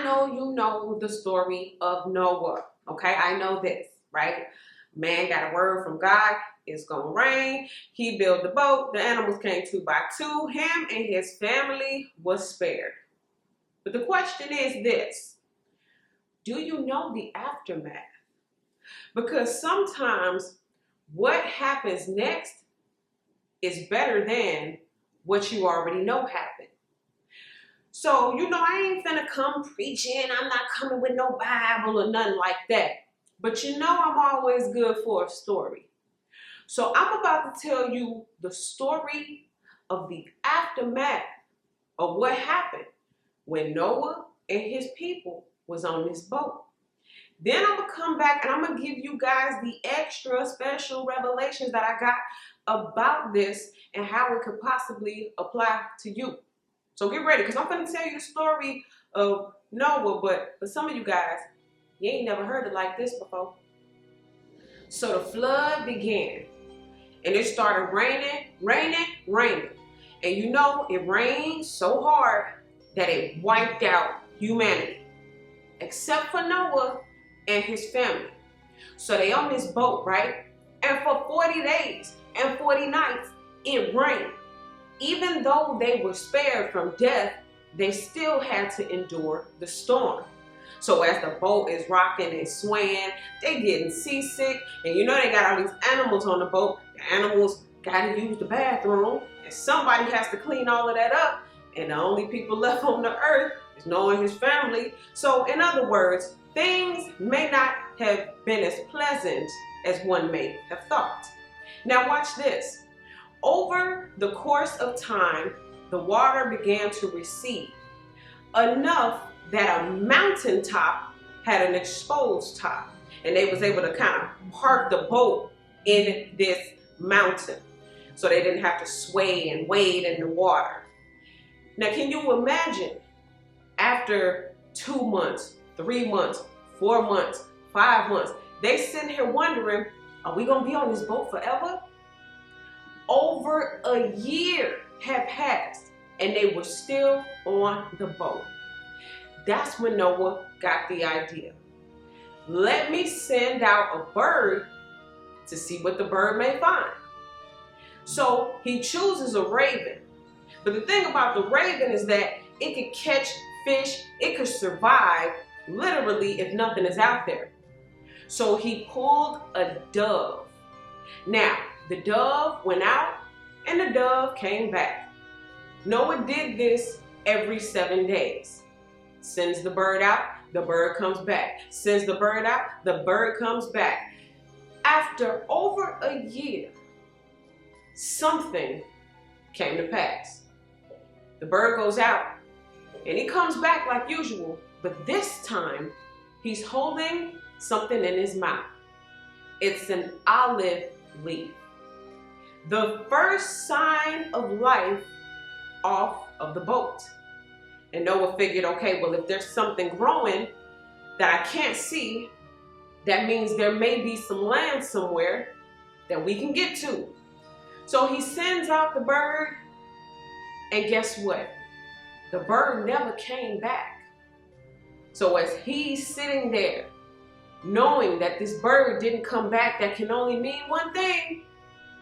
I know you know the story of Noah, okay? I know this, right? Man got a word from God, it's gonna rain. He built the boat, the animals came 2 by 2. Him and his family was spared. But the question is this: do you know the aftermath? Because sometimes what happens next is better than what you already know happened. So, I ain't finna come preaching. I'm not coming with no Bible or nothing like that. But I'm always good for a story. So I'm about to tell you the story of the aftermath of what happened when Noah and his people was on this boat. Then I'm going to come back and I'm going to give you guys the extra special revelations that I got about this and how it could possibly apply to you. So get ready, because I'm going to tell you the story of Noah, but for some of you guys, you ain't never heard it like this before. So the flood began, and it started raining. And it rained so hard that it wiped out humanity, except for Noah and his family. So they on this boat, right? And for 40 days and 40 nights, it rained. Even though they were spared from death, they still had to endure the storm. So as the boat is rocking and swaying, they getting seasick. And they got all these animals on the boat. The animals got to use the bathroom. And somebody has to clean all of that up. And the only people left on the earth is Noah and his family. So in other words, things may not have been as pleasant as one may have thought. Now watch this. Over the course of time, the water began to recede, enough that a mountaintop had an exposed top, and they was able to kind of park the boat in this mountain, so they didn't have to sway and wade in the water. Now, can you imagine after 2 months, 3 months, 4 months, 5 months, they sitting here wondering, are we gonna be on this boat forever? Over a year had passed and they were still on the boat. That's when Noah got the idea. Let me send out a bird to see what the bird may find. So he chooses a raven. But the thing about the raven is that it could catch fish, it could survive literally if nothing is out there. So he pulled a dove. Now, the dove went out and the dove came back. Noah did this every 7 days. Sends the bird out, the bird comes back. Sends the bird out, the bird comes back. After over a year, something came to pass. The bird goes out and he comes back like usual, but this time he's holding something in his mouth. It's an olive leaf. The first sign of life off of the boat. And Noah figured, okay, well, if there's something growing that I can't see, that means there may be some land somewhere that we can get to. So he sends out the bird, and guess what? The bird never came back. So as he's sitting there, knowing that this bird didn't come back, that can only mean one thing.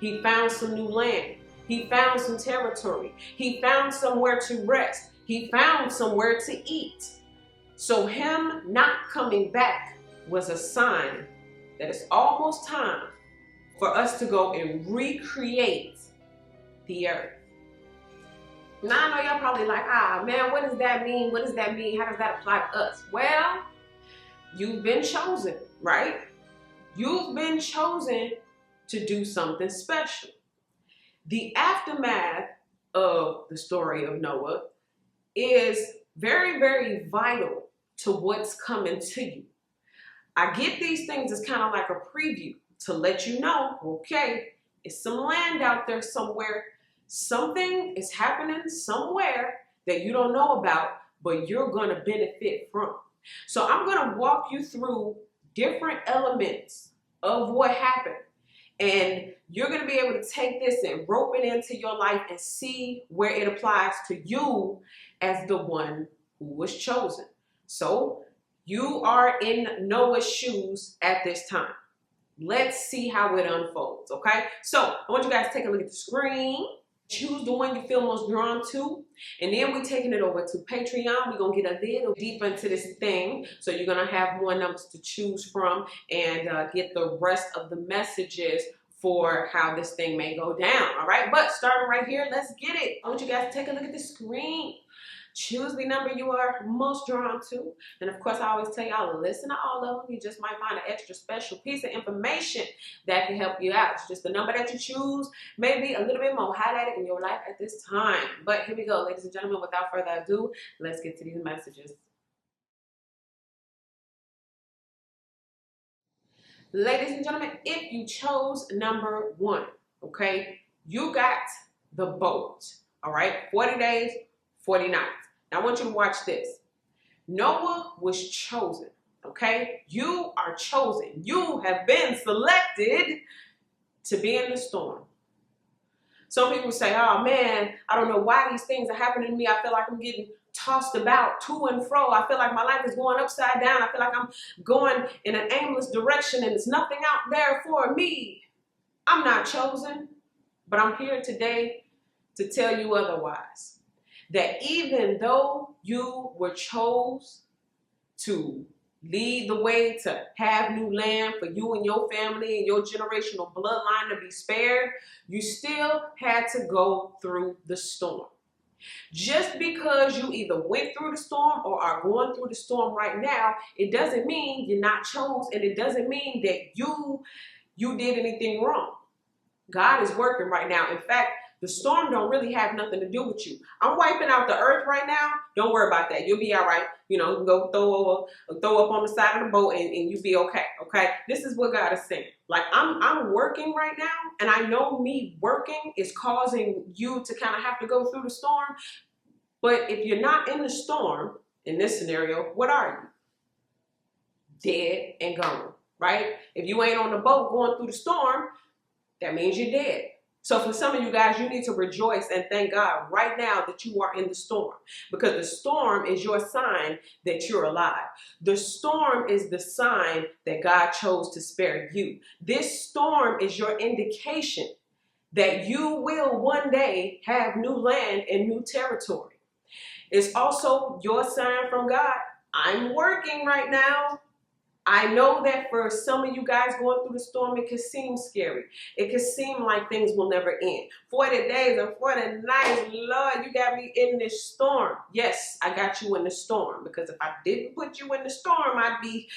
He found some new land. He found some territory. He found somewhere to rest. He found somewhere to eat. So him not coming back was a sign that it's almost time for us to go and recreate the earth. Now I know y'all probably like, man, what does that mean? What does that mean? How does that apply to us? Well, you've been chosen, right? You've been chosen to do something special. The aftermath of the story of Noah is very, very vital to what's coming to you. I get these things as kind of like a preview to let you know, okay, it's some land out there somewhere. Something is happening somewhere that you don't know about, but you're going to benefit from. So I'm going to walk you through different elements of what happened. And you're going to be able to take this and rope it into your life and see where it applies to you as the one who was chosen. So you are in Noah's shoes at this time. Let's see how it unfolds, okay? So I want you guys to take a look at the screen. Choose the one you feel most drawn to. And then we're taking it over to Patreon. We're going to get a little deeper into this thing. So you're going to have more numbers to choose from and get the rest of the messages for how this thing may go down, all right? But starting right here, let's get it. I want you guys to take a look at the screen. Choose the number you are most drawn to. And of course, I always tell y'all to listen to all of them. You just might find an extra special piece of information that can help you out. It's just the number that you choose, maybe a little bit more highlighted in your life at this time. But here we go, ladies and gentlemen. Without further ado, let's get to these messages. Ladies and gentlemen, if you chose number 1, okay, you got the boat, all right? 40 days, 40 nights. Now I want you to watch this. Noah was chosen, okay? You are chosen. You have been selected to be in the storm. Some people say, oh man, I don't know why these things are happening to me. I feel like I'm getting tossed about to and fro. I feel like my life is going upside down. I feel like I'm going in an aimless direction and there's nothing out there for me. I'm not chosen, but I'm here today to tell you otherwise. That even though you were chose to lead the way to have new land for you and your family and your generational bloodline to be spared, you still had to go through the storm. Just because you either went through the storm or are going through the storm right now, it doesn't mean you're not chose, and it doesn't mean that you did anything wrong. God is working right now. In fact, the storm don't really have nothing to do with you. I'm wiping out the earth right now. Don't worry about that. You'll be all right. You know, you can go throw up on the side of the boat and you'll be okay. Okay. This is what God is saying. Like I'm working right now, and I know me working is causing you to kind of have to go through the storm. But if you're not in the storm, in this scenario, what are you? Dead and gone, right? If you ain't on the boat going through the storm, that means you're dead. So for some of you guys, you need to rejoice and thank God right now that you are in the storm, because the storm is your sign that you're alive. The storm is the sign that God chose to spare you. This storm is your indication that you will one day have new land and new territory. It's also your sign from God. I'm working right now. I know that for some of you guys going through the storm, it can seem scary. It can seem like things will never end. 40 days and 40 nights, Lord, you got me in this storm. Yes, I got you in the storm, because if I didn't put you in the storm, I'd be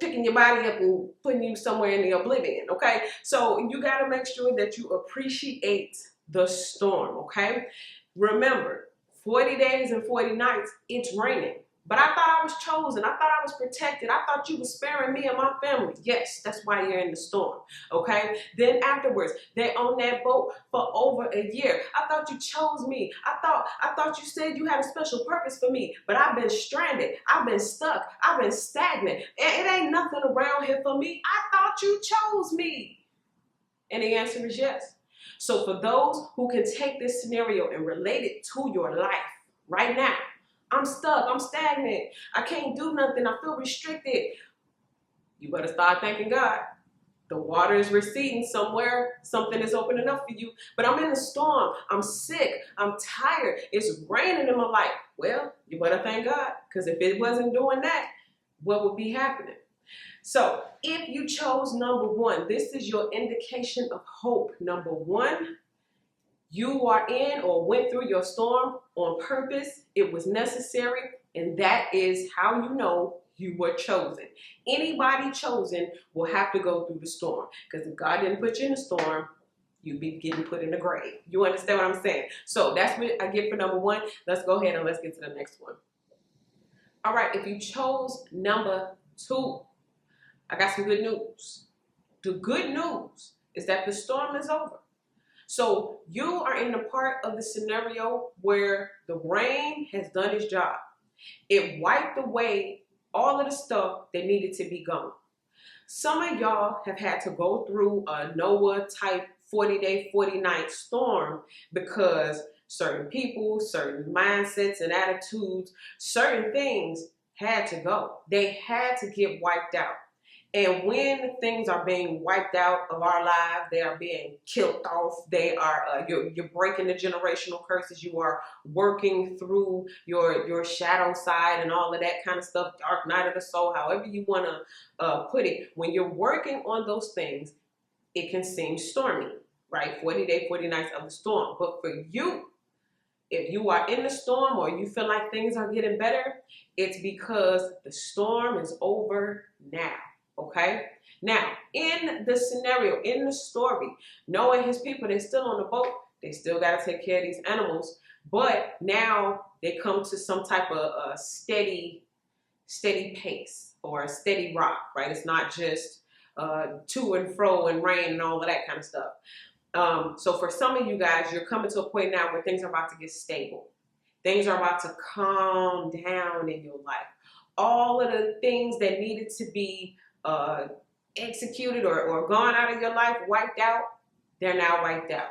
picking your body up and putting you somewhere in the oblivion, okay? So you got to make sure that you appreciate the storm, okay? Remember, 40 days and 40 nights, it's raining. But I thought I was chosen. I thought I was protected. I thought you were sparing me and my family. Yes, that's why you're in the storm, okay? Then afterwards, they on that boat for over a year. I thought you chose me. I thought you said you had a special purpose for me, but I've been stranded. I've been stuck. I've been stagnant. It ain't nothing around here for me. I thought you chose me. And the answer is yes. So for those who can take this scenario and relate it to your life right now, I'm stuck, I'm stagnant, I can't do nothing, I feel restricted. You better start thanking God. The water is receding somewhere, something is opening up for you. But I'm in a storm, I'm sick, I'm tired, it's raining in my life. Well, you better thank God, because if it wasn't doing that, what would be happening? So if you chose number 1, this is your indication of hope. Number 1, you are in or went through your storm on purpose. It was necessary, and that is how you know you were chosen. Anybody chosen will have to go through the storm, because if God didn't put you in the storm, you'd be getting put in the grave. You understand what I'm saying? So that's what I get for number 1. Let's go ahead and let's get to the next one. All right, if you chose number 2, I got some good news. The good news is that the storm is over. So you are in the part of the scenario where the rain has done its job. It wiped away all of the stuff that needed to be gone. Some of y'all have had to go through a Noah type 40-day, 40-night storm because certain people, certain mindsets and attitudes, certain things had to go. They had to get wiped out. And when things are being wiped out of our lives, they are being killed off. They are you're breaking the generational curses. You are working through your shadow side and all of that kind of stuff. Dark night of the soul, however you want to put it. When you're working on those things, it can seem stormy, right? 40 days, 40 nights of the storm. But for you, if you are in the storm or you feel like things are getting better, it's because the storm is over now. Okay? Now, in the scenario, in the story, Noah and his people, they're still on the boat. They still got to take care of these animals. But now they come to some type of steady pace or a steady rock, right? It's not just to and fro and rain and all of that kind of stuff. So for some of you guys, you're coming to a point now where things are about to get stable. Things are about to calm down in your life. All of the things that needed to be executed or gone out of your life, wiped out, they're now wiped out.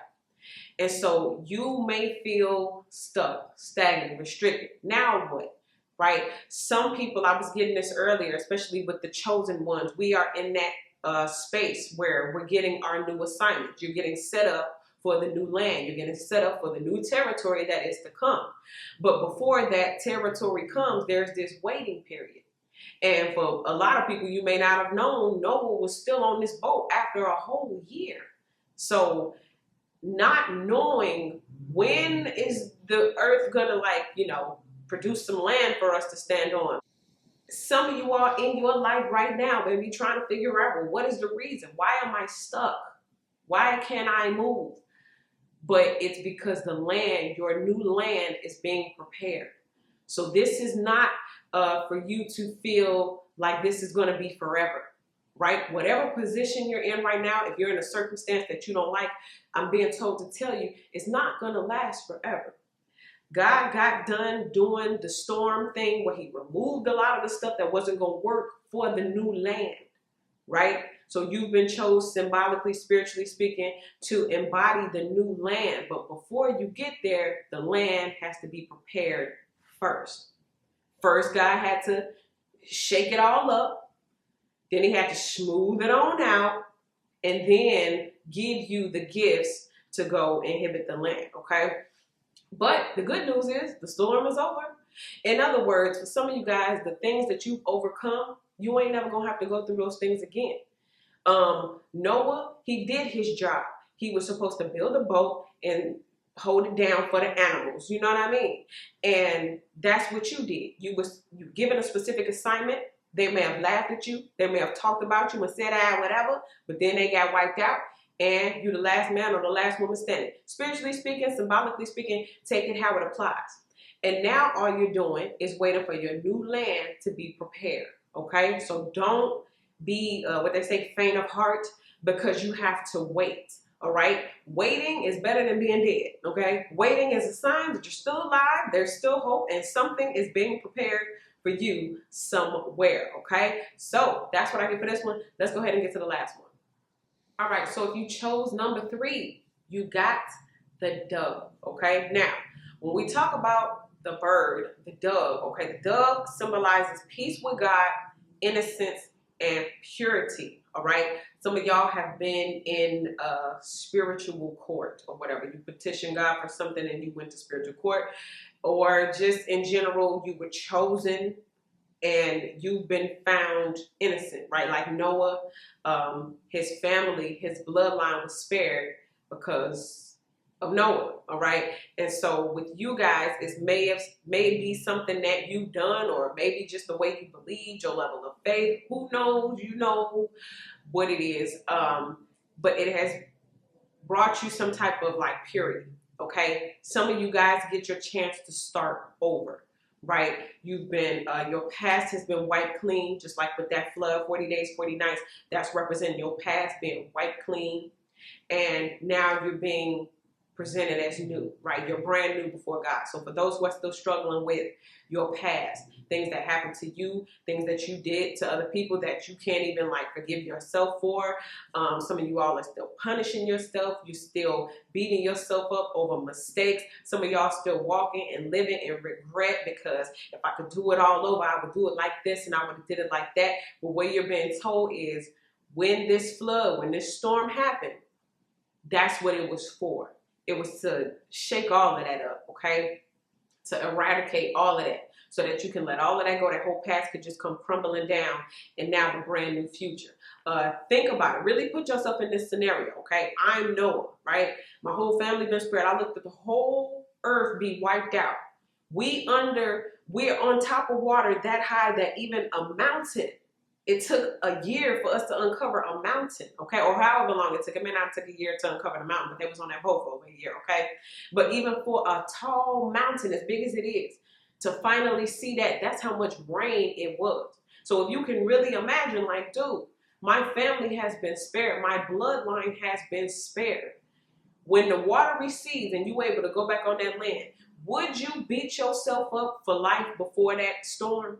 And so you may feel stuck, stagnant, restricted. Now what? Right? Some people, I was getting this earlier, especially with the chosen ones, we are in that space where we're getting our new assignments. You're getting set up for the new land. You're getting set up for the new territory that is to come. But before that territory comes, there's this waiting period. And for a lot of people, you may not have known, Noah was still on this boat after a whole year. So not knowing when is the earth gonna produce some land for us to stand on. Some of you are in your life right now, maybe trying to figure out, well, what is the reason? Why am I stuck? Why can't I move? But it's because the land, your new land, is being prepared. So this is not for you to feel like this is going to be forever, right? Whatever position you're in right now, if you're in a circumstance that you don't like, I'm being told to tell you, it's not going to last forever. God got done doing the storm thing where he removed a lot of the stuff that wasn't going to work for the new land, right? So you've been chosen symbolically, spiritually speaking, to embody the new land. But before you get there, the land has to be prepared first. First, God had to shake it all up. Then he had to smooth it on out and then give you the gifts to go inhabit the land, okay? But the good news is the storm is over. In other words, for some of you guys, the things that you've overcome, you ain't never gonna have to go through those things again. Noah, he did his job. He was supposed to build a boat and hold it down for the animals. You know what I mean? And that's what you did. You given a specific assignment. They may have laughed at you. They may have talked about you and said, whatever, but then they got wiped out. And you're the last man or the last woman standing. Spiritually speaking, symbolically speaking, take it how it applies. And now all you're doing is waiting for your new land to be prepared, okay? So don't be, what they say, faint of heart, because you have to wait, all right? Waiting is better than being dead, okay? Waiting is a sign that you're still alive, there's still hope, and something is being prepared for you somewhere, okay? So that's what I get for this one. Let's go ahead and get to the last one. All right, so if you chose number 3, you got the dove, okay? Now, when we talk about the bird, the dove, okay, the dove symbolizes peace with God, innocence, and purity, all right? Some of y'all have been in a spiritual court or whatever. You petitioned God for something and you went to spiritual court, or just in general, you were chosen and you've been found innocent, right? Like Noah, his family, his bloodline was spared because of Noah, all right? And so with you guys, it may be something that you've done, or maybe just the way you believed, your level of faith. Who knows? You know what it is. But it has brought you some type of purity, okay? Some of you guys get your chance to start over. Right? You've been, your past has been wiped clean, just like with that flood, 40 days, 40 nights, that's representing your past being wiped clean. And now you're being presented as new, right? You're brand new before God. So for those who are still struggling with your past, things that happened to you, things that you did to other people that you can't even like forgive yourself for. Some of you all are still punishing yourself. You're still beating yourself up over mistakes. Some of y'all still walking and living in regret because if I could do it all over, I would do it like this and I would have did it like that. But what you're being told is when this flood, when this storm happened, that's what it was for. It was to shake all of that up, okay? To eradicate all of that so that you can let all of that go. That whole past could just come crumbling down and now the brand new future. Think about it. Really put yourself in this scenario, okay? I'm Noah, right? My whole family been spread. I looked at the whole earth be wiped out. We're on top of water that high that even a mountain, it took a year for us to uncover a mountain, okay? Or however long it took. It may not have took a year to uncover the mountain, but they was on that boat for over a year, okay? But even for a tall mountain, as big as it is, to finally see that, that's how much rain it was. So if you can really imagine, like, dude, my family has been spared. My bloodline has been spared. When the water recedes and you were able to go back on that land, would you beat yourself up for life before that storm?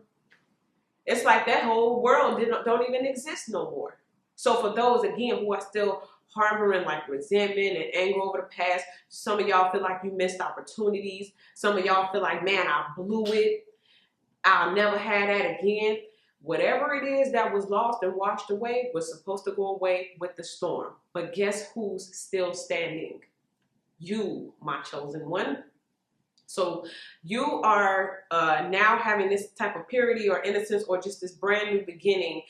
It's like that whole world don't even exist no more. So for those, again, who are still harboring like resentment and anger over the past, some of y'all feel like you missed opportunities. Some of y'all feel like, man, I blew it. I'll never have that again. Whatever it is that was lost and washed away was supposed to go away with the storm. But guess who's still standing? You, my chosen one. So you are now having this type of purity or innocence or just this brand new beginning.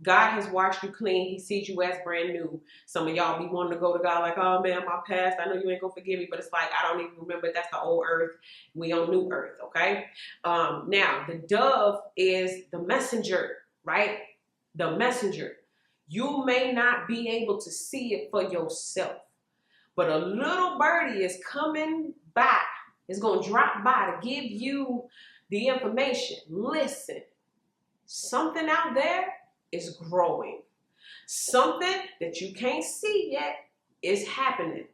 God has washed you clean. He sees you as brand new. Some of y'all be wanting to go to God like, oh man, my past, I know you ain't gonna forgive me, but it's like, I don't even remember. That's the old earth. We on new earth, okay? Now, the dove is the messenger, right? The messenger. You may not be able to see it for yourself, but a little birdie is coming by. It's going to drop by to give you the information. Listen, something out there is growing. Something that you can't see yet is happening.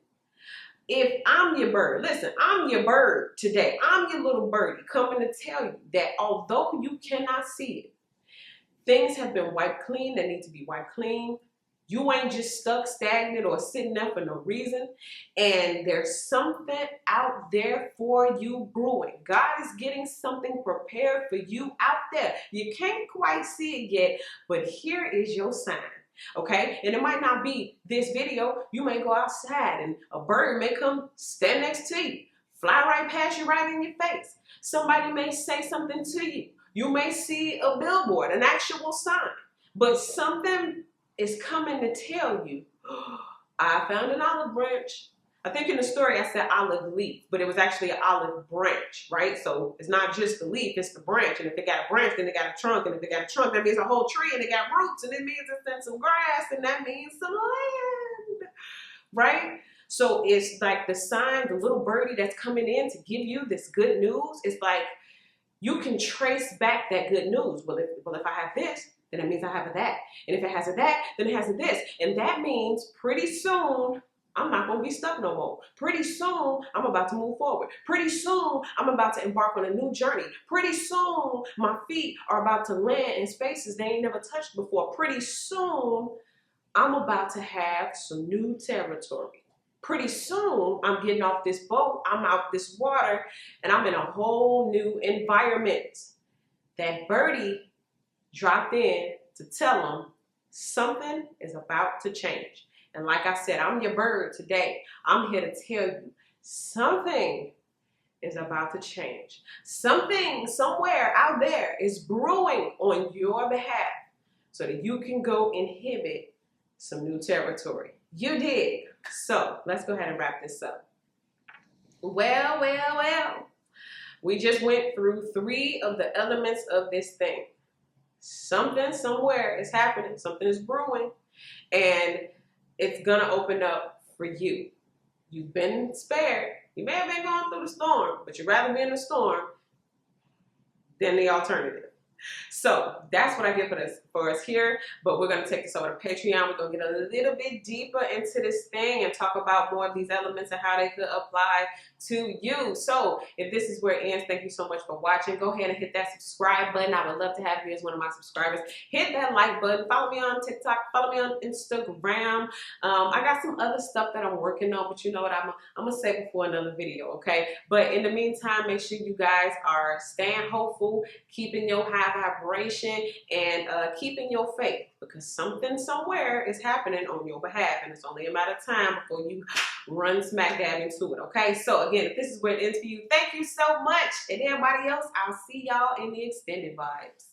If I'm your bird, listen, I'm your bird today. I'm your little birdie coming to tell you that although you cannot see it, things have been wiped clean that need to be wiped clean. You ain't just stuck, stagnant, or sitting there for no reason. And there's something out there for you brewing. God is getting something prepared for you out there. You can't quite see it yet, but here is your sign. Okay? And it might not be this video. You may go outside and a bird may come stand next to you, fly right past you, right in your face. Somebody may say something to you. You may see a billboard, an actual sign, but something is coming to tell you, oh, I found an olive branch. I think in the story I said olive leaf, but it was actually an olive branch, right? So it's not just the leaf, it's the branch. And if it got a branch, then it got a trunk. And if it got a trunk, that means a whole tree and it got roots. And it means it's in some grass and that means some land, right? So it's like the sign, the little birdie that's coming in to give you this good news. It's like you can trace back that good news. Well, if I have this, then it means I have a that. And if it has a that, then it has a this. And that means pretty soon, I'm not going to be stuck no more. Pretty soon, I'm about to move forward. Pretty soon, I'm about to embark on a new journey. Pretty soon, my feet are about to land in spaces they ain't never touched before. Pretty soon, I'm about to have some new territory. Pretty soon, I'm getting off this boat, I'm out this water, and I'm in a whole new environment. That birdie dropped in to tell them something is about to change. And like I said, I'm your bird today. I'm here to tell you something is about to change. Something somewhere out there is brewing on your behalf so that you can go inhabit some new territory. You dig? So let's go ahead and wrap this up. Well. We just went through 3 of the elements of this thing. Something somewhere is happening. Something is brewing. And it's going to open up for you. You've been spared. You may have been going through the storm, but you'd rather be in the storm than the alternative. So that's what I get for us here. But we're going to take this over to Patreon. We're going to get a little bit deeper into this thing and talk about more of these elements and how they could apply to you. So if this is where it ends, thank you so much for watching. Go ahead and hit that subscribe button. I would love to have you as one of my subscribers. Hit that like button. Follow me on TikTok. Follow me on Instagram. I got some other stuff that I'm working on, but you know what? I'm going to save it for another video, okay? But in the meantime, make sure you guys are staying hopeful, keeping your high vibration, and keeping your faith, because something somewhere is happening on your behalf, and it's only a matter of time before you run smack dab into it, okay? So again, if this is where it ends for you, thank you so much. And everybody else, I'll see y'all in the extended vibes.